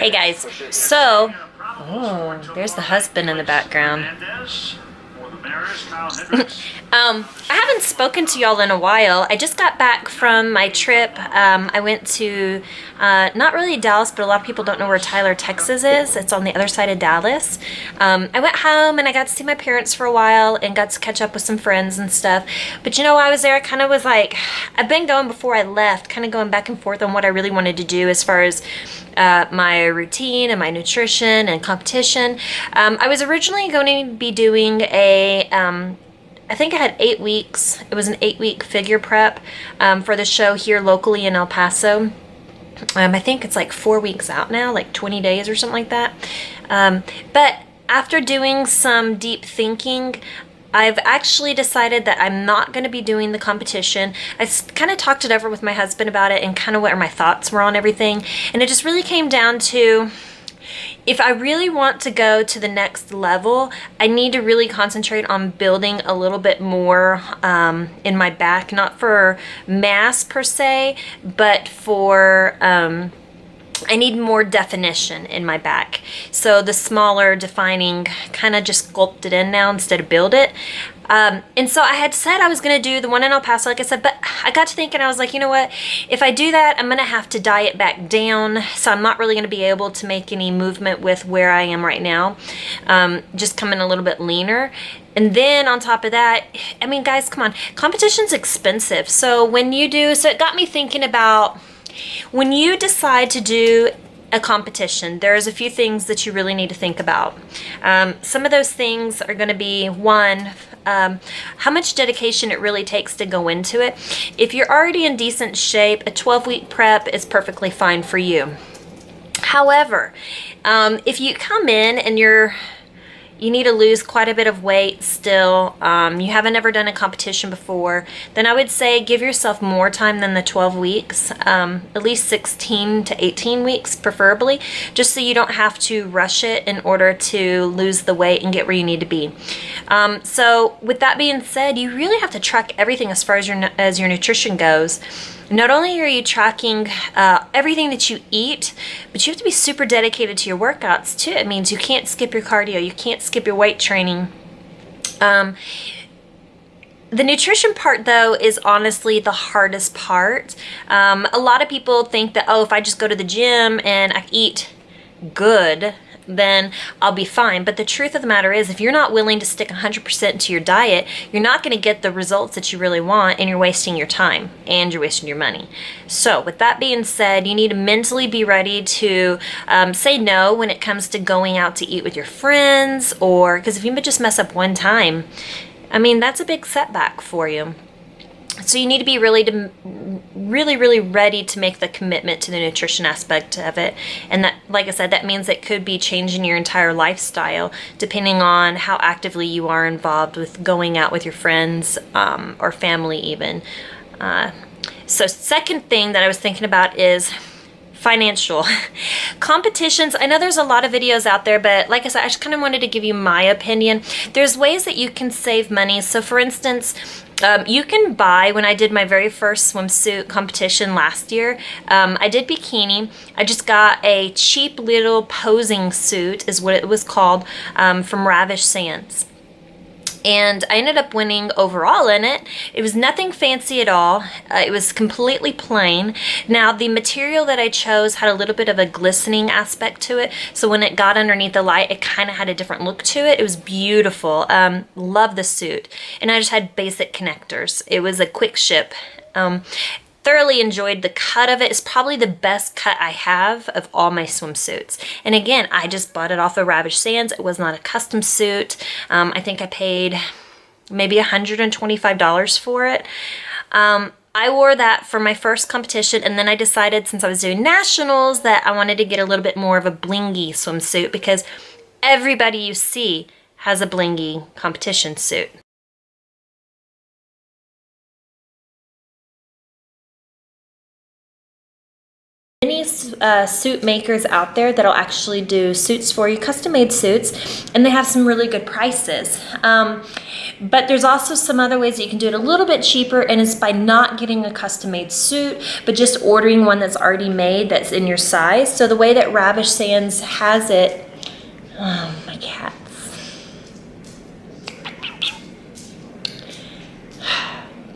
Hey guys, so, oh, there's the husband in the background. I haven't spoken to y'all in a while. I just got back from my trip. I went to, not really Dallas, but a lot of people don't know where Tyler, Texas is. It's on the other side of Dallas. I went home and I got to see my parents for a while and got to catch up with some friends and stuff. But you know, while I was there, I kind of was like, I've been going before I left, kind of going back and forth on what I really wanted to do as far as my routine and my nutrition and competition. I was originally going to be doing I think I had 8 weeks. It was an 8-week figure prep for the show here locally in El Paso. I think it's like 4 weeks out now, like 20 days or something like that. But after doing some deep thinking, I've actually decided that I'm not going to be doing the competition. I kind of talked it over with my husband about it and kind of what my thoughts were on everything. And it just really came down to, if I really want to go to the next level, I need to really concentrate on building a little bit more in my back, not for mass per se, but for I need more definition in my back. So the smaller defining, kind of just sculpt it in now instead of build it. And so I had said I was going to do the one in El Paso, like I said, but I got to thinking, I was like, you know what, if I do that, I'm going to have to diet back down. So I'm not really going to be able to make any movement with where I am right now. Just coming a little bit leaner. And then on top of that, I mean, guys, come on, competition's expensive. So it got me thinking about, when you decide to do a competition, there's a few things that you really need to think about. Some of those things are going to be, one, how much dedication it really takes to go into it. If you're already in decent shape, a 12-week prep is perfectly fine for you. However, if you come in and you need to lose quite a bit of weight still, you haven't ever done a competition before, then I would say give yourself more time than the 12 weeks, at least 16 to 18 weeks preferably, just so you don't have to rush it in order to lose the weight and get where you need to be. So with that being said, you really have to track everything as far as your nutrition goes. Not only are you tracking everything that you eat, but you have to be super dedicated to your workouts too. It means you can't skip your cardio, you can't skip your weight training. The nutrition part, though, is honestly the hardest part. A lot of people think that, oh, if I just go to the gym and I eat good, then I'll be fine. But the truth of the matter is, if you're not willing to stick 100% to your diet, you're not going to get the results that you really want, and you're wasting your time and you're wasting your money. So with that being said, you need to mentally be ready to say no when it comes to going out to eat with your friends, or because if you just mess up one time, I mean, that's a big setback for you. So you need to be really ready to make the commitment to the nutrition aspect of it. And that, like I said, that means it could be changing your entire lifestyle depending on how actively you are involved with going out with your friends or family even. So second thing that I was thinking about is financial competitions. I know there's a lot of videos out there, but like I said, I just kind of wanted to give you my opinion. There's ways that you can save money. So for instance, you can buy, when I did my very first swimsuit competition last year, I did bikini. I just got a cheap little posing suit, is what it was called, from Ravish Sands. And I ended up winning overall in it. It was nothing fancy at all. It was completely plain. Now, the material that I chose had a little bit of a glistening aspect to it. So when it got underneath the light, it kind of had a different look to it. It was beautiful. Love the suit. And I just had basic connectors. It was a quick ship. Thoroughly enjoyed the cut of it. It's probably the best cut I have of all my swimsuits. And again, I just bought it off of Ravish Sands. It was not a custom suit. I think I paid maybe $125 for it. I wore that for my first competition, and then I decided, since I was doing nationals, that I wanted to get a little bit more of a blingy swimsuit, because everybody you see has a blingy competition suit. Many suit makers out there that'll actually do suits for you, custom-made suits, and they have some really good prices. But there's also some other ways that you can do it a little bit cheaper, and it's by not getting a custom-made suit, but just ordering one that's already made that's in your size. So the way that Ravish Sands has it, oh, my cats.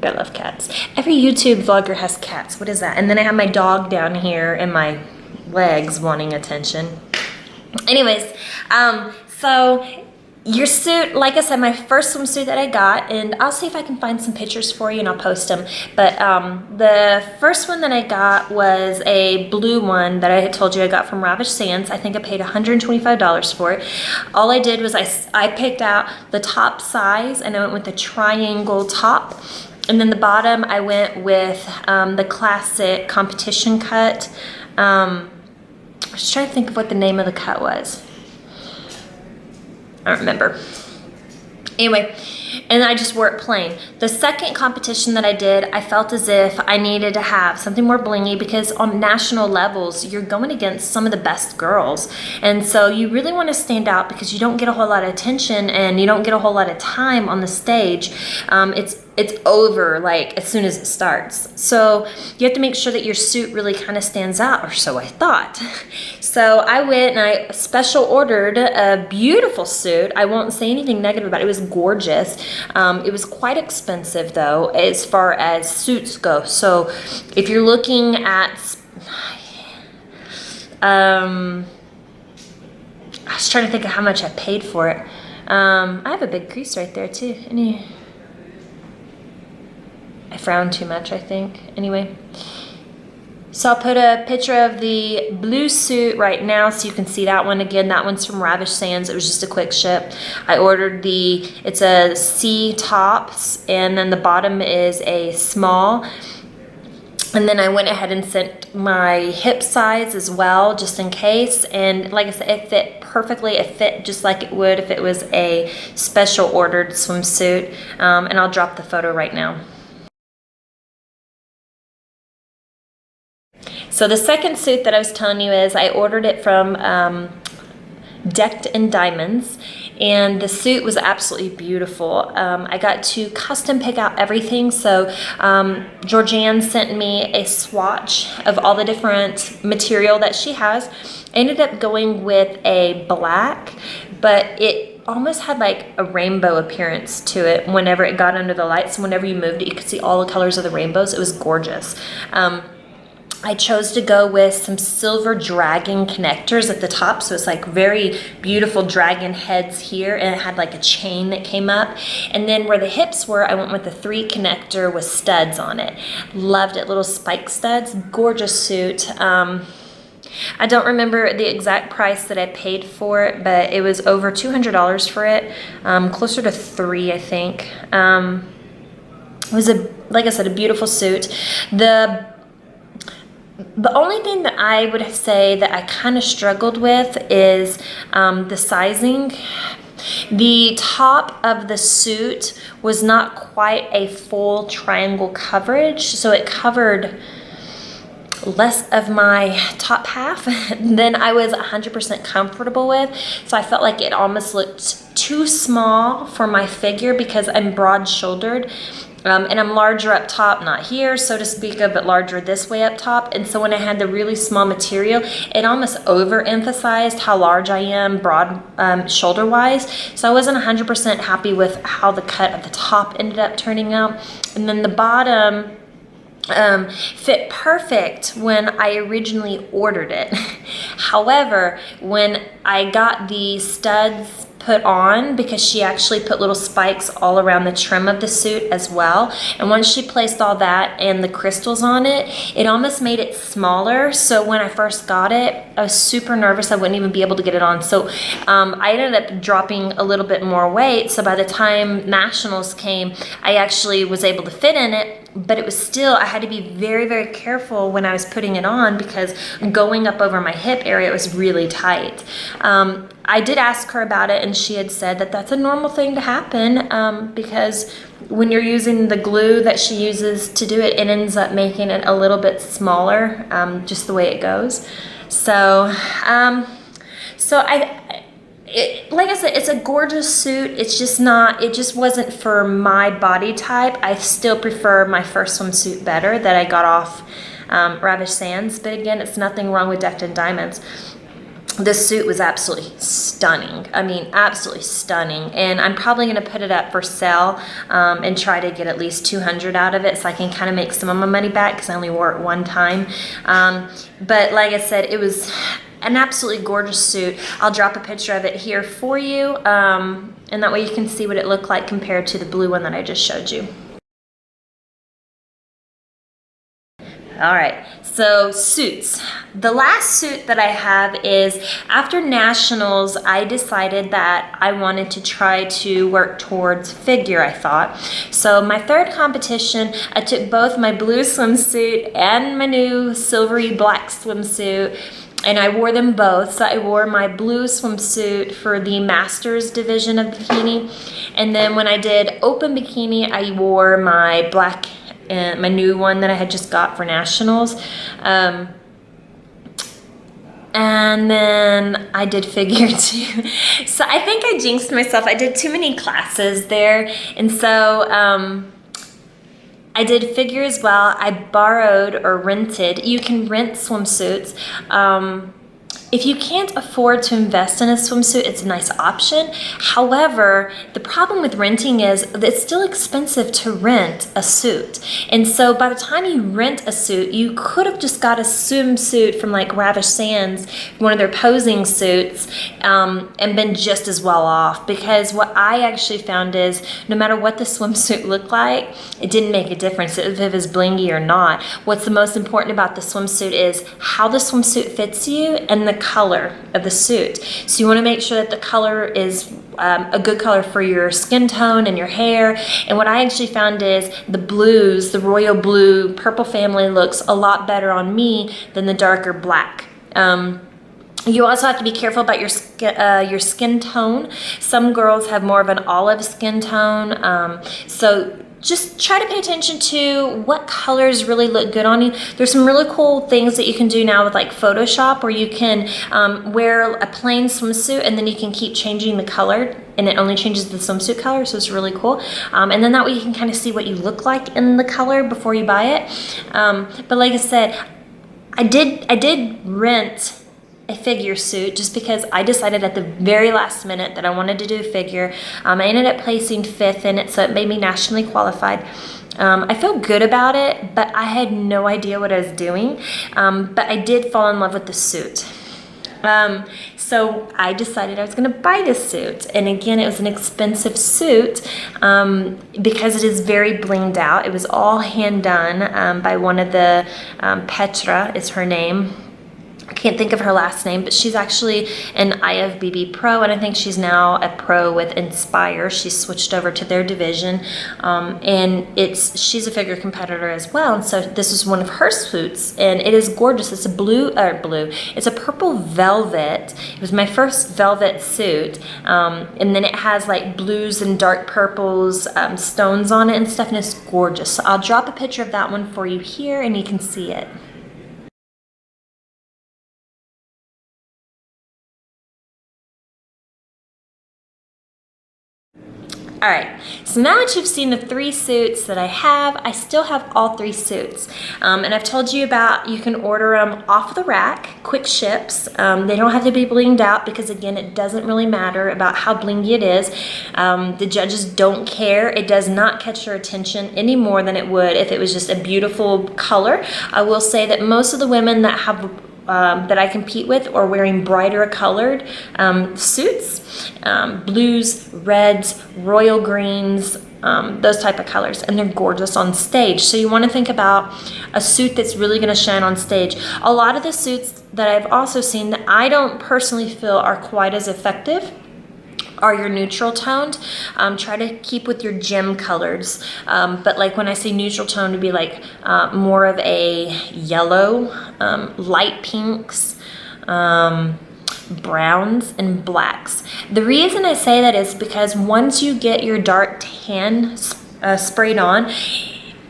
I love cats. Every YouTube vlogger has cats. What is that? And then I have my dog down here and my legs wanting attention. Anyways, so your suit, like I said, my first swimsuit that I got, and I'll see if I can find some pictures for you and I'll post them. But the first one that I got was a blue one that I had told you I got from Ravish Sands. I think I paid $125 for it. All I did was I picked out the top size and I went with the triangle top. And then the bottom, I went with the classic competition cut. I was trying to think of what the name of the cut was. I don't remember. Anyway, and I just wore it plain. The second competition that I did, I felt as if I needed to have something more blingy because on national levels, you're going against some of the best girls. And so you really want to stand out because you don't get a whole lot of attention and you don't get a whole lot of time on the stage. It's over like as soon as it starts. So you have to make sure that your suit really kind of stands out, or so I thought. So I went and I special ordered a beautiful suit. I won't say anything negative about it. It was gorgeous. It was quite expensive though, as far as suits go. So if you're looking at, I was trying to think of how much I paid for it. I have a big crease right there too. I frowned too much, I think. Anyway, so I'll put a picture of the blue suit right now so you can see that one again. That one's from Ravish Sands. It was just a quick ship. I ordered it's a C tops, and then the bottom is a small. And then I went ahead and sent my hip size as well, just in case. And like I said, it fit perfectly. It fit just like it would if it was a special ordered swimsuit. And I'll drop the photo right now. So the second suit that I was telling you is I ordered it from Decked in Diamonds, and the suit was absolutely beautiful. I got to custom pick out everything. So Georgianne sent me a swatch of all the different material that she has. I ended up going with a black, but it almost had like a rainbow appearance to it whenever it got under the lights. Whenever you moved it, you could see all the colors of the rainbows. It was gorgeous. I chose to go with some silver dragon connectors at the top, so it's like very beautiful dragon heads here, and it had like a chain that came up. And then where the hips were, I went with the 3 connector with studs on it. Loved it, little spike studs, gorgeous suit. I don't remember the exact price that I paid for it, but it was over $200 for it, closer to $300, I think. It was like I said, a beautiful suit. The only thing that I would say that I kind of struggled with is the sizing. The top of the suit was not quite a full triangle coverage, so it covered less of my top half than I was 100% comfortable with. So I felt like it almost looked too small for my figure because I'm broad-shouldered. And I'm larger up top, not here, so to speak of, but larger this way up top. And so when I had the really small material, it almost overemphasized how large I am broad shoulder-wise. So I wasn't 100% happy with how the cut of the top ended up turning out. And then the bottom fit perfect when I originally ordered it. However, when I got the studs put on, because she actually put little spikes all around the trim of the suit as well, and once she placed all that and the crystals on it, it almost made it smaller. So when I first got it, I was super nervous I wouldn't even be able to get it on. So I ended up dropping a little bit more weight, so by the time nationals came, I actually was able to fit in it, but it was still, I had to be very, very careful when I was putting it on because going up over my hip area, it was really tight. I did ask her about it, and she had said that that's a normal thing to happen because when you're using the glue that she uses to do it, it ends up making it a little bit smaller, just the way it goes. So, like I said, it's a gorgeous suit. It's just not, it just wasn't for my body type. I still prefer my first swimsuit better that I got off Ravish Sands. But again, it's nothing wrong with Decked in Diamonds. This suit was absolutely stunning. I mean, absolutely stunning. And I'm probably going to put it up for sale and try to get at least $200 out of it so I can kind of make some of my money back because I only wore it one time. But like I said, it was an absolutely gorgeous suit. I'll drop a picture of it here for you, and that way you can see what it looked like compared to the blue one that I just showed you. All right, so suits. The last suit that I have is after nationals, I decided that I wanted to try to work towards figure, I thought. So my third competition, I took both my blue swimsuit and my new silvery black swimsuit, and I wore them both. So I wore my blue swimsuit for the Masters division of bikini. And then when I did open bikini, I wore my black, my new one that I had just got for nationals. And then I did figure too. So I think I jinxed myself. I did too many classes there. And so, I did figure as well. I borrowed or rented. You can rent swimsuits. If you can't afford to invest in a swimsuit, it's a nice option. However, the problem with renting is that it's still expensive to rent a suit. And so by the time you rent a suit, you could have just got a swimsuit from like Ravish Sands, one of their posing suits, and been just as well off. Because what I actually found is no matter what the swimsuit looked like, it didn't make a difference if it was blingy or not. What's the most important about the swimsuit is how the swimsuit fits you and the color of the suit. So you want to make sure that the color is a good color for your skin tone and your hair. And what I actually found is the blues, the royal blue, purple family looks a lot better on me than the darker black. You also have to be careful about your skin tone. Some girls have more of an olive skin tone. So just try to pay attention to what colors really look good on you. There's some really cool things that you can do now with like Photoshop, where you can wear a plain swimsuit and then you can keep changing the color and it only changes the swimsuit color, so it's really cool. And then that way you can kind of see what you look like in the color before you buy it. But like I said, I did rent a figure suit just because I decided at the very last minute that I wanted to do a figure. I ended up placing 5th in it, so it made me nationally qualified. I feel good about it, but I had no idea what I was doing. But I did fall in love with the suit. So I decided I was going to buy this suit. And again, it was an expensive suit because it is very blinged out. It was all hand done by one of the, Petra is her name. I can't think of her last name, but she's actually an IFBB pro, and I think she's now a pro with Inspire. She's switched over to their division, and she's a figure competitor as well. And so this is one of her suits, and it is gorgeous. It's a it's a purple velvet. It was my first velvet suit, and then it has like blues and dark purples, stones on it and stuff, and it's gorgeous. So I'll drop a picture of that one for you here, and you can see it. All right, so now that you've seen the 3 suits that I have, I still have all 3 suits. And I've told you about, you can order them off the rack, quick ships. They don't have to be blinged out because again, it doesn't really matter about how blingy it is. The judges don't care. It does not catch your attention any more than it would if it was just a beautiful color. I will say that most of the women that have that I compete with are wearing brighter colored suits, blues, reds, royal greens, those type of colors, and they're gorgeous on stage. So you want to think about a suit that's really going to shine on stage. A lot of the suits that I've also seen that I don't personally feel are quite as effective are your neutral toned. Try to keep with your gym colors. But like when I say neutral tone, to be like more of a yellow, light pinks, browns, and blacks. The reason I say that is because once you get your dark tan sprayed on,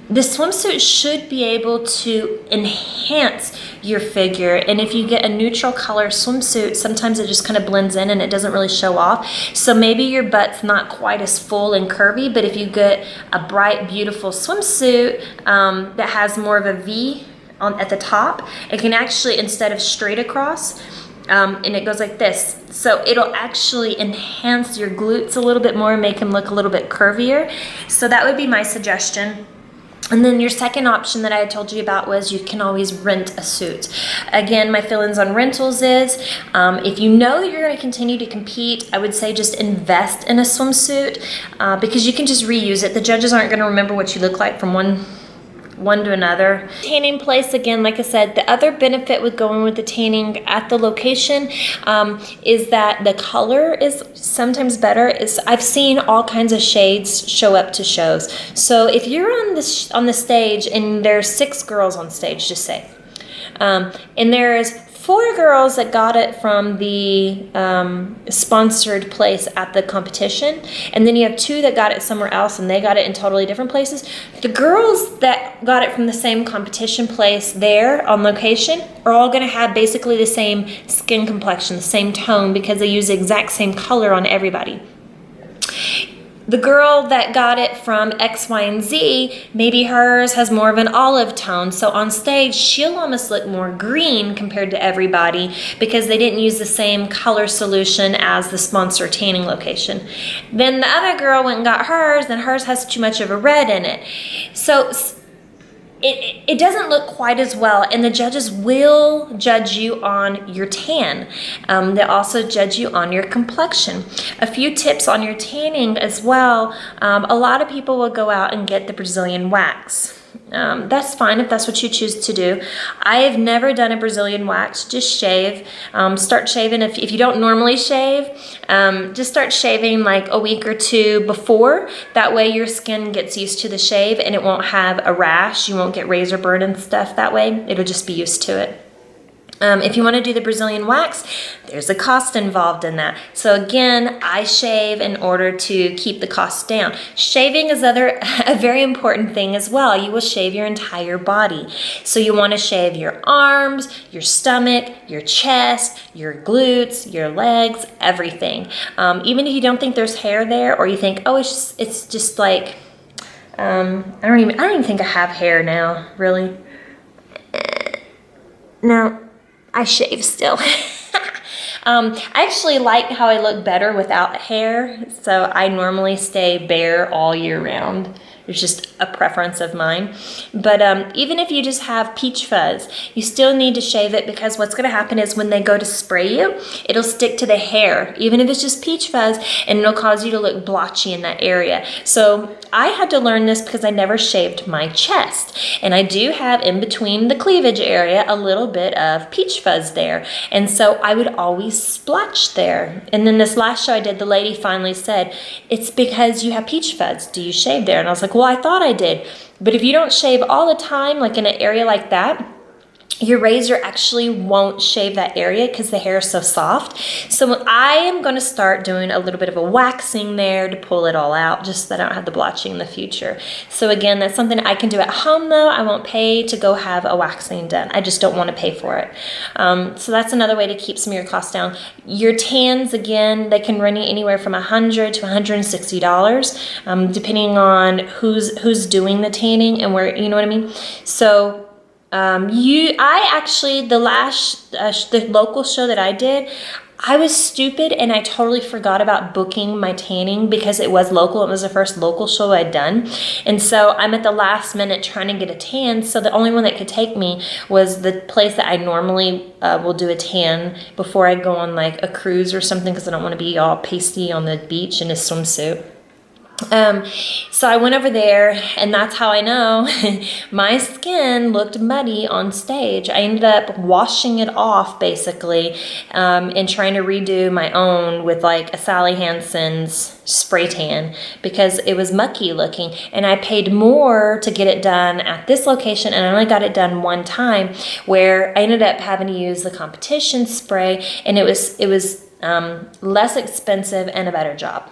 the swimsuit should be able to enhance your figure. And if you get a neutral color swimsuit, sometimes it just kind of blends in and it doesn't really show off. So maybe your butt's not quite as full and curvy, but if you get a bright, beautiful swimsuit that has more of a V at the top, it can actually, instead of straight across, and it goes like this. So it'll actually enhance your glutes a little bit more and make them look a little bit curvier. So that would be my suggestion. And then your second option that I had told you about was you can always rent a suit. Again, my feelings on rentals is, if you know that you're going to continue to compete, I would say just invest in a swimsuit because you can just reuse it. The judges aren't going to remember what you look like from one to another. Tanning place, again, like I said, the other benefit with going with the tanning at the location is that the color is sometimes better. I've seen all kinds of shades show up to shows. So if you're on the stage and there's 6 girls on stage, just say, and there's 4 girls that got it from the sponsored place at the competition, and then you have 2 that got it somewhere else and they got it in totally different places. The girls that got it from the same competition place there on location are all going to have basically the same skin complexion, the same tone, because they use the exact same color on everybody. The girl that got it from X, Y, and Z, maybe hers has more of an olive tone. So on stage, she'll almost look more green compared to everybody because they didn't use the same color solution as the sponsor tanning location. Then the other girl went and got hers, and hers has too much of a red in it. So it doesn't look quite as well, and the judges will judge you on your tan. They also judge you on your complexion. A few tips on your tanning as well. A lot of people will go out and get the Brazilian wax. That's fine if that's what you choose to do. I have never done a Brazilian wax. Just shave. Start shaving if you don't normally shave. Just start shaving like a week or 2 before. That way your skin gets used to the shave and it won't have a rash. You won't get razor burn and stuff that way. It'll just be used to it. If you want to do the Brazilian wax, there's a cost involved in that. So again, I shave in order to keep the cost down. Shaving is a very important thing as well. You will shave your entire body. So you want to shave your arms, your stomach, your chest, your glutes, your legs, everything. Even if you don't think there's hair there, or you think, oh, it's just like, I don't even think I have hair now, really. No. I shave still. I actually like how I look better without hair, so I normally stay bare all year round. It's just a preference of mine. But even if you just have peach fuzz, you still need to shave it, because what's going to happen is when they go to spray you, it'll stick to the hair, even if it's just peach fuzz, and it'll cause you to look blotchy in that area. So I had to learn this because I never shaved my chest. And I do have in between the cleavage area a little bit of peach fuzz there. And so I would always splotch there. And then this last show I did, the lady finally said, it's because you have peach fuzz. Do you shave there? And I was like, well, I thought I did. But if you don't shave all the time, like in an area like that, your razor actually won't shave that area because the hair is so soft. So I am going to start doing a little bit of a waxing there to pull it all out, just so that I don't have the blotching in the future. So again, that's something I can do at home though. I won't pay to go have a waxing done. I just don't want to pay for it. So that's another way to keep some of your costs down. Your tans, again, they can run you anywhere from $100 to $160, depending on who's doing the tanning and where, you know what I mean? So the local show that I did, I was stupid and I totally forgot about booking my tanning because it was local. It was the first local show I'd done. And so I'm at the last minute trying to get a tan. So the only one that could take me was the place that I normally will do a tan before I go on like a cruise or something, because I don't want to be all pasty on the beach in a swimsuit. So I went over there, and that's how I know my skin looked muddy on stage. I ended up washing it off basically, and trying to redo my own with like a Sally Hansen's spray tan because it was mucky looking, and I paid more to get it done at this location, and I only got it done one time, where I ended up having to use the competition spray, and it was less expensive and a better job.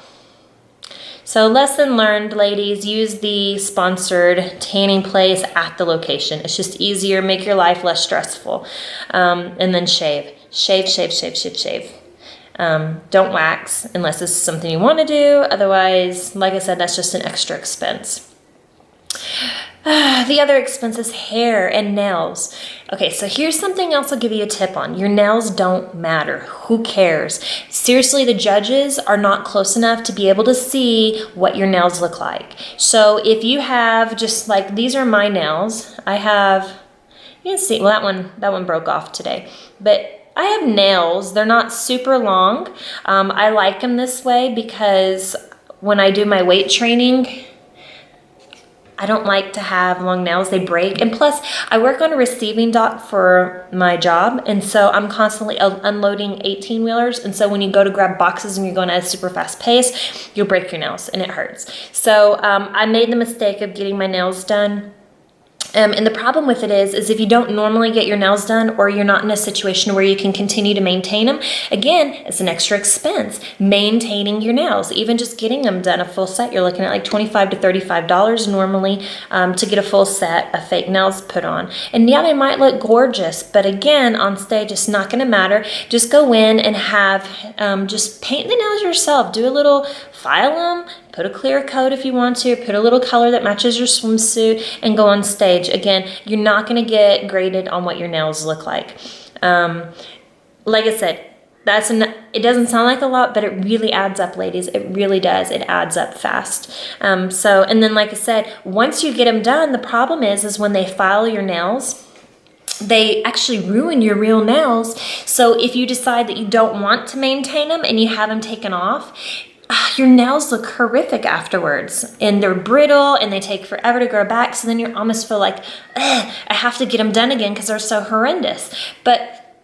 So lesson learned, ladies, use the sponsored tanning place at the location. It's just easier, make your life less stressful. And then shave. Shave. Don't wax unless this is something you want to do. Otherwise, like I said, that's just an extra expense. The other expense is hair and nails. Okay, so here's something else I'll give you a tip on. Your nails don't matter. Who cares? Seriously, the judges are not close enough to be able to see what your nails look like. So if you have just like, these are my nails. I have, you can see, well, that one broke off today. But I have nails. They're not super long. I like them this way because when I do my weight training, I don't like to have long nails, they break. And plus, I work on a receiving dock for my job, and so I'm constantly unloading 18-wheelers, and so when you go to grab boxes and you're going at a super fast pace, you'll break your nails, and it hurts. So I made the mistake of getting my nails done. And the problem with it is if you don't normally get your nails done, or you're not in a situation where you can continue to maintain them, again, it's an extra expense maintaining your nails. Even just getting them done, a full set, you're looking at like $25 to $35 normally to get a full set of fake nails put on. And yeah, they might look gorgeous, but again, on stage, it's not going to matter. Just go in and have, just paint the nails yourself. Do a little, file them, put a clear coat if you want to, put a little color that matches your swimsuit, and go on stage. Again, you're not going to get graded on what your nails look like. Like I said, it doesn't sound like a lot, but it really adds up, ladies. It really does. It adds up fast. And then like I said, once you get them done, the problem is when they file your nails, they actually ruin your real nails. So if you decide that you don't want to maintain them and you have them taken off, your nails look horrific afterwards, and they're brittle and they take forever to grow back. So then you almost feel like, I have to get them done again because they're so horrendous. But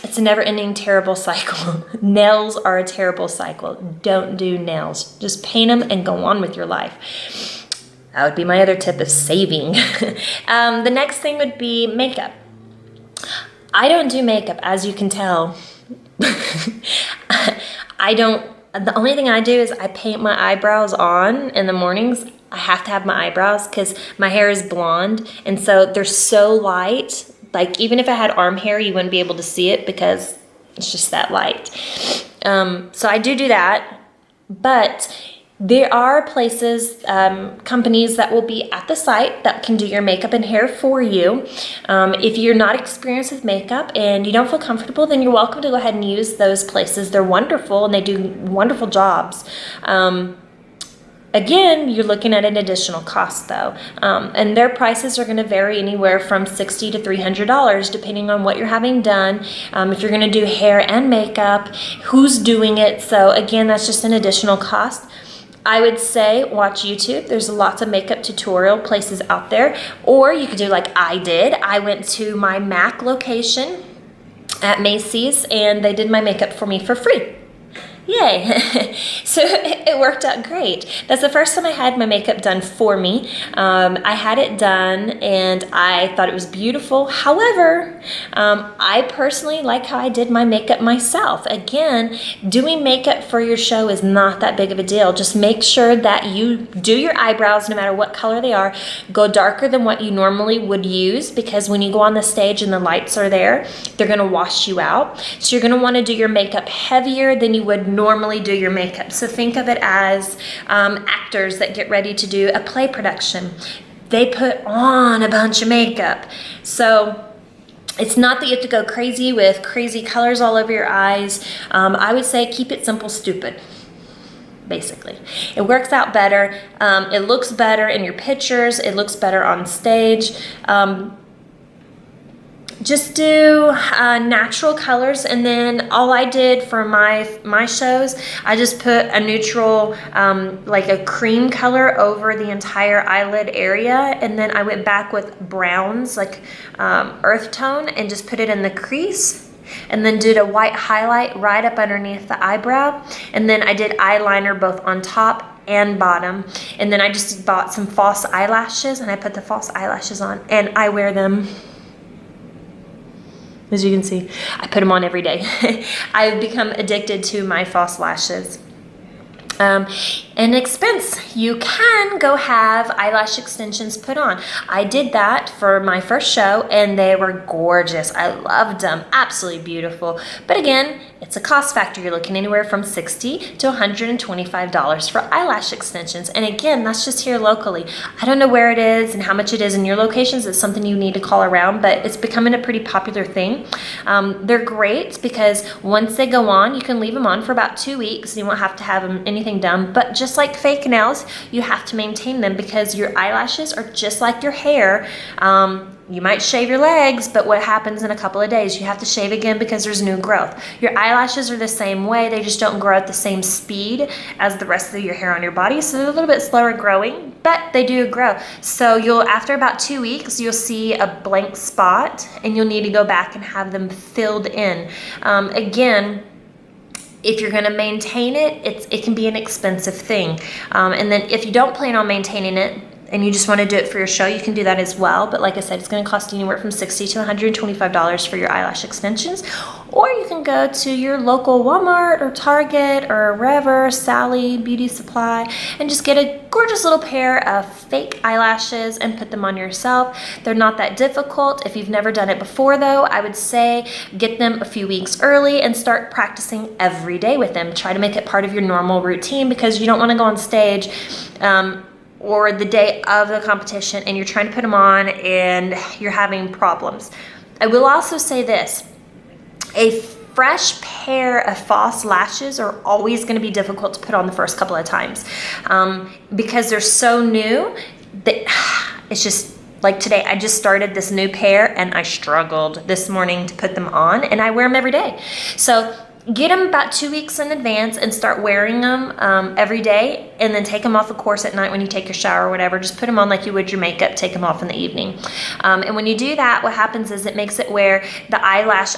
it's a never-ending terrible cycle. Nails are a terrible cycle. Don't do nails. Just paint them and go on with your life. That would be my other tip of saving. The next thing would be makeup. I don't do makeup, as you can tell. The only thing I do is I paint my eyebrows on in the mornings. I have to have my eyebrows because my hair is blonde, and so they're so light. Like, even if I had arm hair, you wouldn't be able to see it because it's just that light. So I do that, but there are places, companies that will be at the site that can do your makeup and hair for you. If you're not experienced with makeup and you don't feel comfortable, then you're welcome to go ahead and use those places. They're wonderful and they do wonderful jobs. Again, you're looking at an additional cost though. And their prices are gonna vary anywhere from $60 to $300 depending on what you're having done. If you're gonna do hair and makeup, who's doing it. So again, that's just an additional cost. I would say watch YouTube. There's lots of makeup tutorial places out there. Or you could do like I did. I went to my MAC location at Macy's and they did my makeup for me for free. Yay. So it worked out great. That's the first time I had my makeup done for me. I had it done and I thought it was beautiful. However, I personally like how I did my makeup myself. Again, doing makeup for your show is not that big of a deal. Just make sure that you do your eyebrows, no matter what color they are. Go darker than what you normally would use, because when you go on the stage and the lights are there, they're going to wash you out. So you're going to want to do your makeup heavier than you would normally do your makeup. So think of it as actors that get ready to do a play production. They put on a bunch of makeup. So it's not that you have to go crazy with crazy colors all over your eyes. I would say keep it simple, stupid. Basically, it works out better. It looks better in your pictures. It looks better on stage. just do natural colors, and then all I did for my shows, I just put a neutral like a cream color over the entire eyelid area, and then I went back with browns, like earth tone, and just put it in the crease, and then did a white highlight right up underneath the eyebrow, and then I did eyeliner both on top and bottom, and then I just bought some false eyelashes, and I put the false eyelashes on, and I wear them. As you can see, I put them on every day. I've become addicted to my false lashes. An expense, you can go have eyelash extensions put on. I did that for my first show, and they were gorgeous. I loved them, absolutely beautiful. But again, it's a cost factor. You're looking anywhere from $60 to $125 for eyelash extensions. And again, that's just here locally. I don't know where it is and how much it is in your locations. It's something you need to call around, but it's becoming a pretty popular thing. They're great because once they go on, you can leave them on for about 2 weeks. You won't have to have anything done, but just like fake nails, you have to maintain them because your eyelashes are just like your hair. You might shave your legs, but what happens in a couple of days? You have to shave again because there's new growth. Your eyelashes are the same way. They just don't grow at the same speed as the rest of your hair on your body. So they're a little bit slower growing, but they do grow. So after about 2 weeks, you'll see a blank spot, and you'll need to go back and have them filled in. Again, if you're going to maintain it, it can be an expensive thing. And then if you don't plan on maintaining it and you just want to do it for your show, you can do that as well. But like I said, it's going to cost you anywhere from $60 to $125 for your eyelash extensions. Or you can go to your local Walmart or Target or wherever, Sally Beauty Supply, and just get a gorgeous little pair of fake eyelashes and put them on yourself. They're not that difficult. If you've never done it before though, I would say get them a few weeks early and start practicing every day with them. Try to make it part of your normal routine because you don't want to go on stage or the day of the competition and you're trying to put them on and you're having problems. I will also say this. A fresh pair of false lashes are always going to be difficult to put on the first couple of times because they're so new that it's just like today. I just started this new pair and I struggled this morning to put them on, and I wear them every day. So get them about 2 weeks in advance and start wearing them every day, and then take them off, of course, at night when you take your shower or whatever. Just put them on like you would your makeup, take them off in the evening. And when you do that, what happens is it makes it where the eyelash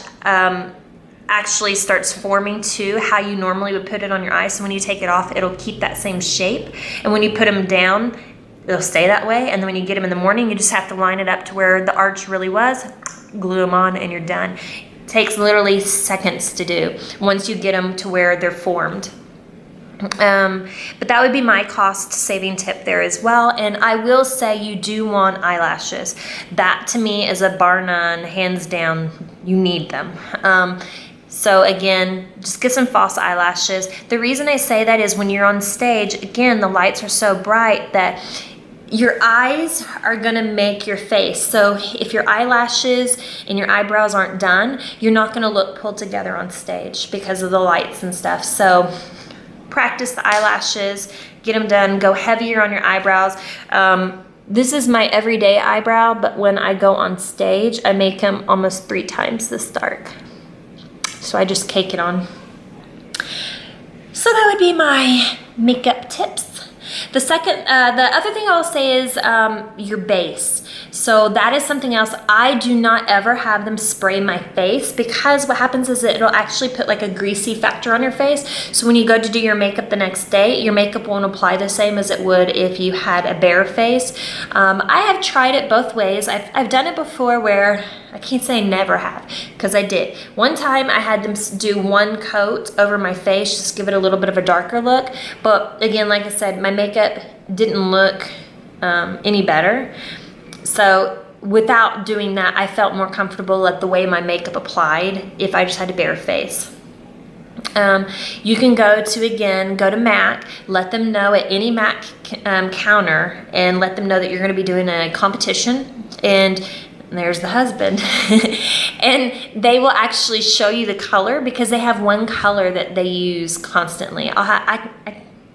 actually starts forming to how you normally would put it on your eye. So when you take it off, it'll keep that same shape. And when you put them down, it'll stay that way. And then when you get them in the morning, you just have to line it up to where the arch really was, glue them on, and you're done. Takes literally seconds to do once you get them to where they're formed. But that would be my cost saving tip there as well. And I will say you do want eyelashes. That to me is a bar none, hands down, you need them. So again, just get some false eyelashes. The reason I say that is when you're on stage, again, the lights are so bright that your eyes are gonna make your face. So if your eyelashes and your eyebrows aren't done, you're not gonna look pulled together on stage because of the lights and stuff. So practice the eyelashes, get them done, go heavier on your eyebrows. This is my everyday eyebrow, but when I go on stage, I make them almost 3 times this dark. So I just cake it on. So that would be my makeup tips. The other thing I'll say is your base. So that is something else. I do not ever have them spray my face because what happens is it'll actually put like a greasy factor on your face. So when you go to do your makeup the next day, your makeup won't apply the same as it would if you had a bare face. I have tried it both ways. I've done it before where I can't say I never have because I did. One time I had them do 1 coat over my face, just give it a little bit of a darker look. But again, like I said, my makeup didn't look any better. So without doing that, I felt more comfortable at the way my makeup applied if I just had a bare face. You can go to MAC, let them know at any MAC counter and let them know that you're going to be doing a competition, and there's the husband. And they will actually show you the color because they have one color that they use constantly.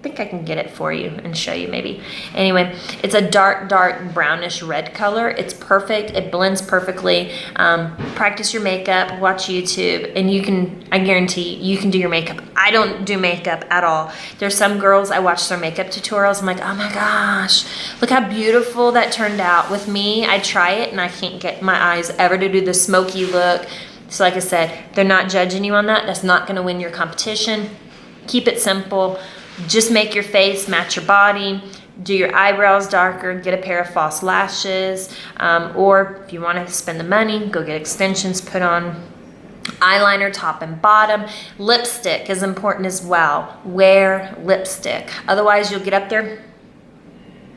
think I can get it for you and show you maybe. Anyway, it's a dark brownish red color. It's perfect. It blends perfectly. Practice your makeup, watch YouTube, and you can, I guarantee you can do your makeup. I don't do makeup at all. There's some girls, I watch their makeup tutorials. I'm like, oh my gosh, look how beautiful that turned out. With me, I try it and I can't get my eyes ever to do the smoky look. So like I said, they're not judging you on that. That's not gonna win your competition. Keep it simple. Just make your face match your body, do your eyebrows darker, get a pair of false lashes, or if you want to spend the money, go get extensions put on, eyeliner top and bottom. Lipstick is important as well. Wear lipstick. Otherwise, you'll get up there,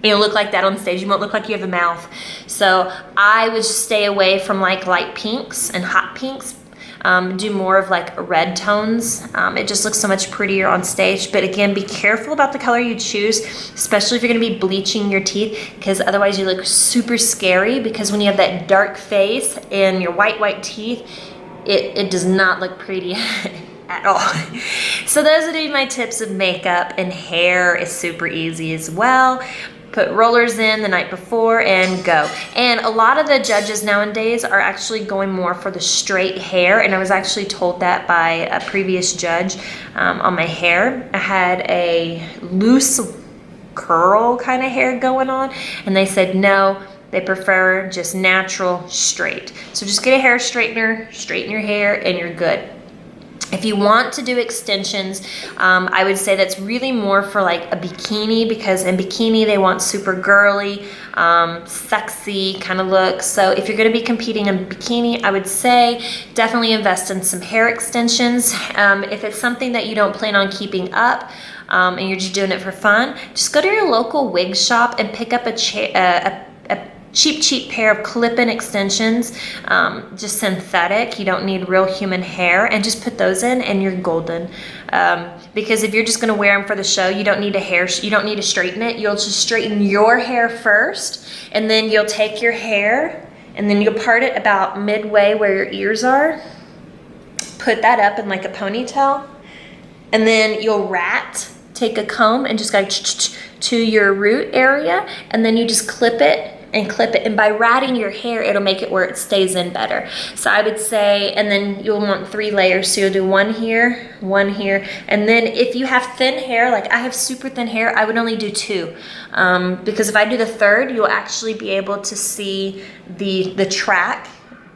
you'll look like that on stage. You won't look like you have a mouth. So I would just stay away from like light pinks and hot pinks. Do more of like red tones. It just looks so much prettier on stage. But again, be careful about the color you choose, especially if you're gonna be bleaching your teeth, because otherwise you look super scary, because when you have that dark face and your white teeth, it does not look pretty at all. So those would be my tips of makeup, and hair is super easy as well. Put rollers in the night before and go. And a lot of the judges nowadays are actually going more for the straight hair, and I was actually told that by a previous judge on my hair. I had a loose curl kind of hair going on, and they said no, they prefer just natural straight. So just get a hair straightener, straighten your hair, and you're good. If you want to do extensions, I would say that's really more for like a bikini, because in bikini they want super girly, sexy kind of look. So if you're gonna be competing in bikini, I would say definitely invest in some hair extensions. If it's something that you don't plan on keeping up, and you're just doing it for fun, just go to your local wig shop and pick up a cheap pair of clip-in extensions, just synthetic. You don't need real human hair, and just put those in and you're golden. Because if you're just gonna wear them for the show, you don't need to straighten it. You'll just straighten your hair first, and then you'll take your hair and then you'll part it about midway where your ears are, put that up in like a ponytail, and then you'll take a comb and just go to your root area, and then you just clip it and clip it, and by ratting your hair, it'll make it where it stays in better. So I would say, and then you'll want 3 layers, so you'll do one here, and then if you have thin hair, like I have super thin hair, I would only do 2, because if I do the 3rd, you'll actually be able to see the track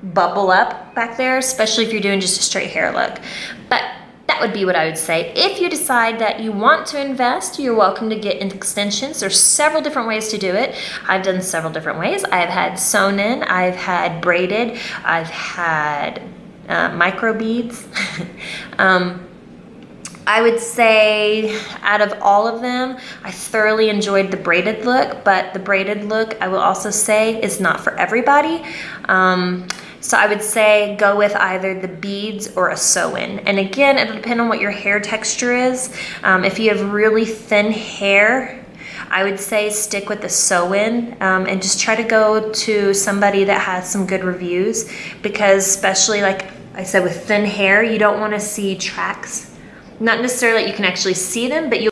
bubble up back there, especially if you're doing just a straight hair look. But that would be what I would say. If you decide that you want to invest, you're welcome to get extensions. There's several different ways to do it. I've done several different ways. I've had sewn in, I've had braided, I've had micro beads. I would say out of all of them, I thoroughly enjoyed the braided look, but the braided look, I will also say, is not for everybody. So I would say go with either the beads or a sew-in. And again, it'll depend on what your hair texture is. If you have really thin hair, I would say stick with the sew-in, and just try to go to somebody that has some good reviews, because especially like I said, with thin hair, you don't want to see tracks. Not necessarily that you can actually see them, but you'll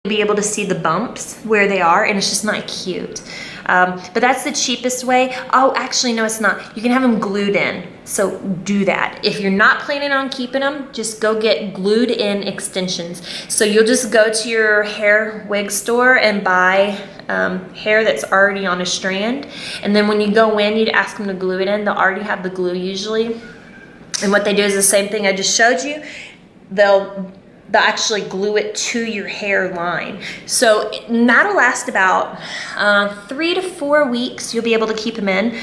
be able to see the bumps where they are, and it's just not cute. But that's the cheapest way. Oh, actually, no, it's not. You can have them glued in, so do that. If you're not planning on keeping them, just go get glued in extensions. So you'll just go to your hair wig store and buy hair that's already on a strand, and then when you go in, you'd ask them to glue it in. They'll already have the glue usually, and what they do is the same thing I just showed you. They'll actually glue it to your hairline. So that'll last about 3 to 4 weeks. You'll be able to keep them in.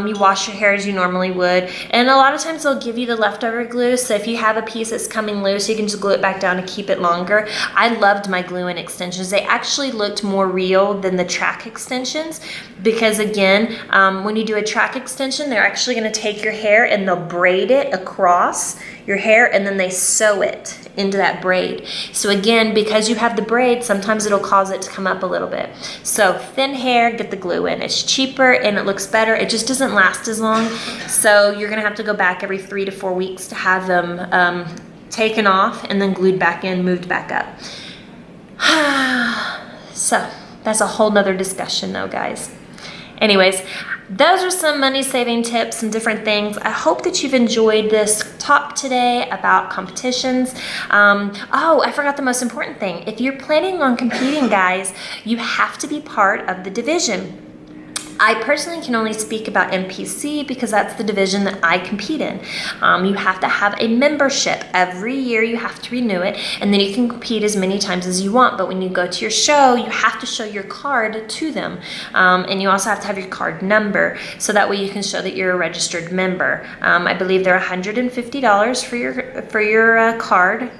You wash your hair as you normally would. And a lot of times they'll give you the leftover glue. So if you have a piece that's coming loose, you can just glue it back down to keep it longer. I loved my glue-in extensions. They actually looked more real than the track extensions, because again, when you do a track extension, they're actually gonna take your hair and they'll braid it across your hair, and then they sew it into that braid. So again, because you have the braid, sometimes it'll cause it to come up a little bit. So thin hair, get the glue in. It's cheaper and it looks better. It just doesn't last as long. So you're gonna have to go back every 3 to 4 weeks to have them taken off and then glued back in, moved back up. So that's a whole nother discussion though, guys. Anyways, those are some money saving tips and different things. I hope that you've enjoyed this talk today about competitions. Oh, I forgot the most important thing. If you're planning on competing, guys, you have to be part of the division. I personally can only speak about NPC because that's the division that I compete in. You have to have a membership. Every year you have to renew it, and then you can compete as many times as you want. But when you go to your show, you have to show your card to them. And you also have to have your card number, so that way you can show that you're a registered member. I believe they're $150 for your card.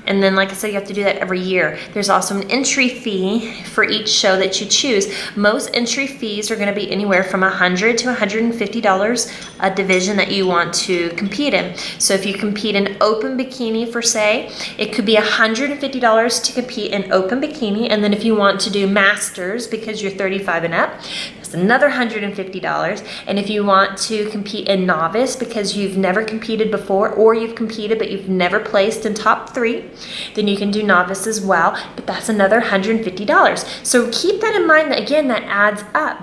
And then, like I said, you have to do that every year. There's also an entry fee for each show that you choose. Most entry fees are going to be anywhere from $100 to $150 a division that you want to compete in. So if you compete in open bikini, for say, it could be $150 to compete in open bikini. And then if you want to do masters because you're 35 and up, that's another $150. And if you want to compete in novice because you've never competed before, or you've competed but you've never placed in top 3, then you can do novice as well, but that's another $150. So keep that in mind, that again, that adds up.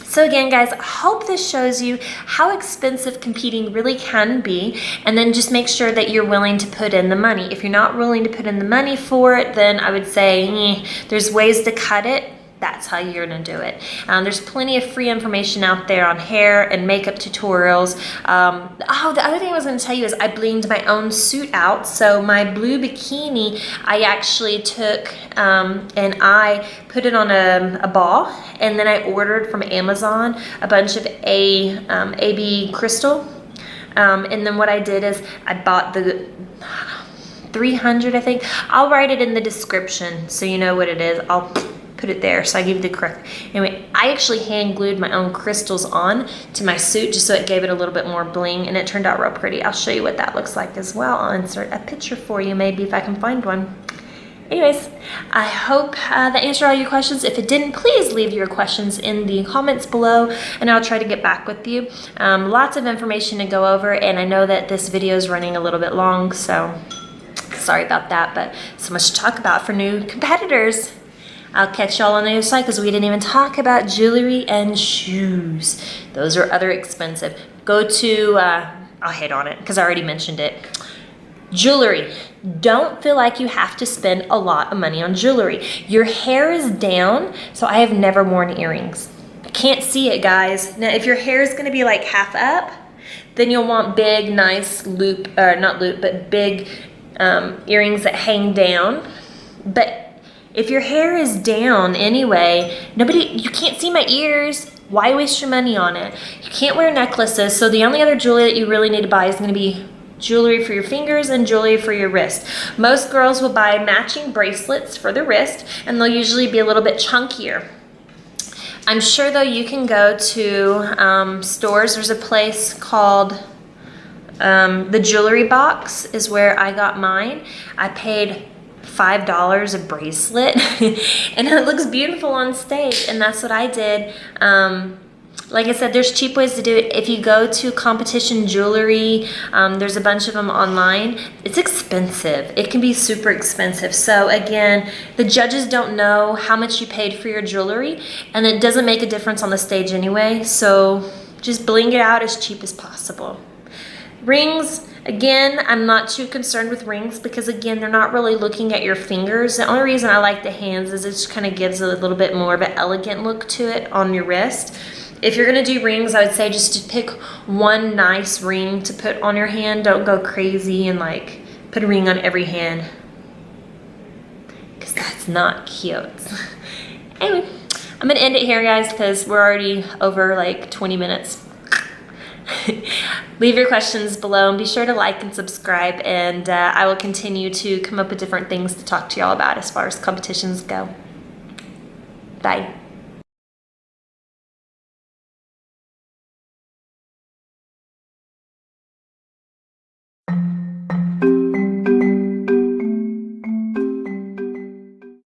So again, guys, I hope this shows you how expensive competing really can be, and then just make sure that you're willing to put in the money. If you're not willing to put in the money for it, then I would say there's ways to cut it. That's how you're gonna do it. There's plenty of free information out there on hair and makeup tutorials. Oh, the other thing I was gonna tell you is I blinged my own suit out. So my blue bikini, I actually took and I put it on a ball, and then I ordered from Amazon a bunch of AB crystal. And then what I did is I bought the 300, I think. I'll write it in the description so you know what it is. I'll put it there, so I give you the correct. Anyway, I actually hand glued my own crystals on to my suit just so it gave it a little bit more bling, and it turned out real pretty. I'll show you what that looks like as well. I'll insert a picture for you, maybe, if I can find one. Anyways, I hope that answered all your questions. If it didn't, please leave your questions in the comments below, and I'll try to get back with you. Lots of information to go over, and I know that this video is running a little bit long, so sorry about that, but so much to talk about for new competitors. I'll catch y'all on the other side, because we didn't even talk about jewelry and shoes. Those are other expensive. Go to, I'll hit on it because I already mentioned it. Jewelry. Don't feel like you have to spend a lot of money on jewelry. Your hair is down, so I have never worn earrings. Can't see it, guys. Now, if your hair is going to be like half up, then you'll want big, nice loop, or not loop, but big earrings that hang down. But if your hair is down anyway, you can't see my ears. Why waste your money on it? You can't wear necklaces, so the only other jewelry that you really need to buy is going to be jewelry for your fingers and jewelry for your wrist. Most girls will buy matching bracelets for the wrist, and they'll usually be a little bit chunkier. I'm sure though you can go to stores. There's a place called the Jewelry Box is where I got mine. I paid $5 a bracelet and it looks beautiful on stage, and that's what I did. Like I said, there's cheap ways to do it. If you go to competition jewelry, there's a bunch of them online. It's expensive. It can be super expensive. So again, the judges don't know how much you paid for your jewelry, and it doesn't make a difference on the stage anyway. So just bling it out as cheap as possible. Rings, again, I'm not too concerned with rings because again, they're not really looking at your fingers. The only reason I like the hands is it just kind of gives a little bit more of an elegant look to it on your wrist. If you're gonna do rings, I would say just to pick one nice ring to put on your hand. Don't go crazy and like put a ring on every hand, because that's not cute. Anyway, I'm gonna end it here, guys, because we're already over like 20 minutes. Leave your questions below and be sure to like and subscribe, and I will continue to come up with different things to talk to y'all about as far as competitions go. Bye.